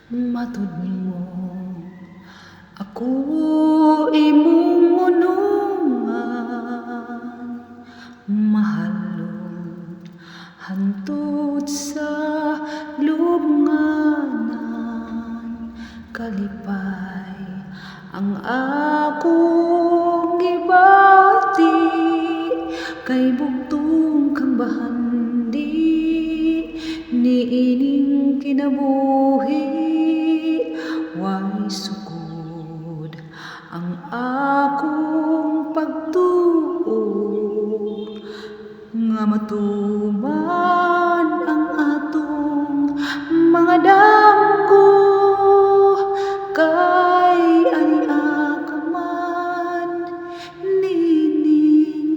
Matud mo ako imong unungan, mahalon hantod sa lubnganan. Kalipay ang akong gibati, kay bugtong kang bahandi niining kinabuhi. Way sukod ang akong pagtuo, nga matuman ang atong mga damgo. Kay ania ka man nining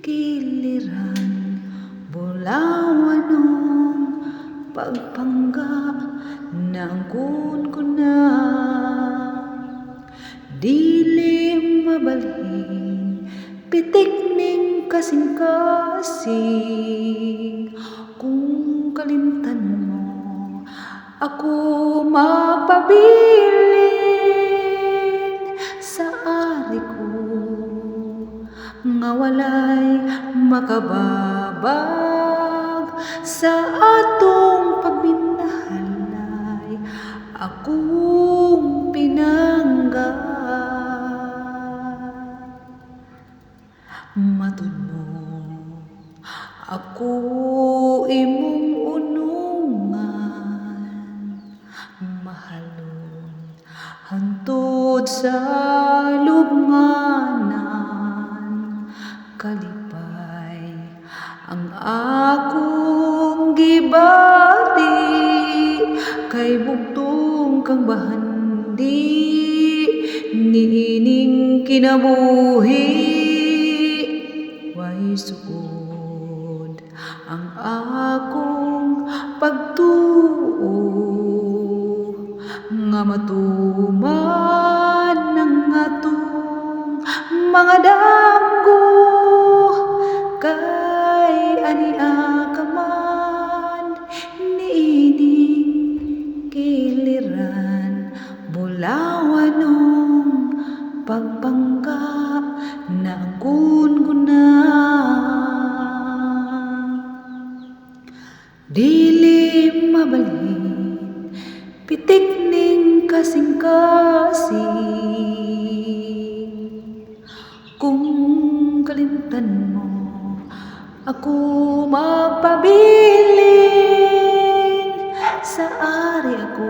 kiliran, bulawanong pagpangga na angkon ko na. Dili mabalhin pitik ning kasing-kasing, kung kalimtan mo ako mapabilin. Sa ari ko nga walay makababag sa atong pagminahalay, akong pinangga. Matud mo ako imong unungan, mahalon hantod sa lubnganan. Kalipay ang akong gibati, kay bugtong kang bahandi niining kinabuhi. Way sukod ang akong pagtuo, nga matuman ang atong mga damgo. Kay ania ka man niining kiliran, bulawanong pagpangga na angkon ko na. Dili mabalhin pitik ning kasing-kasing, kung kalimtan mo ako mapabilin. Sa ari ako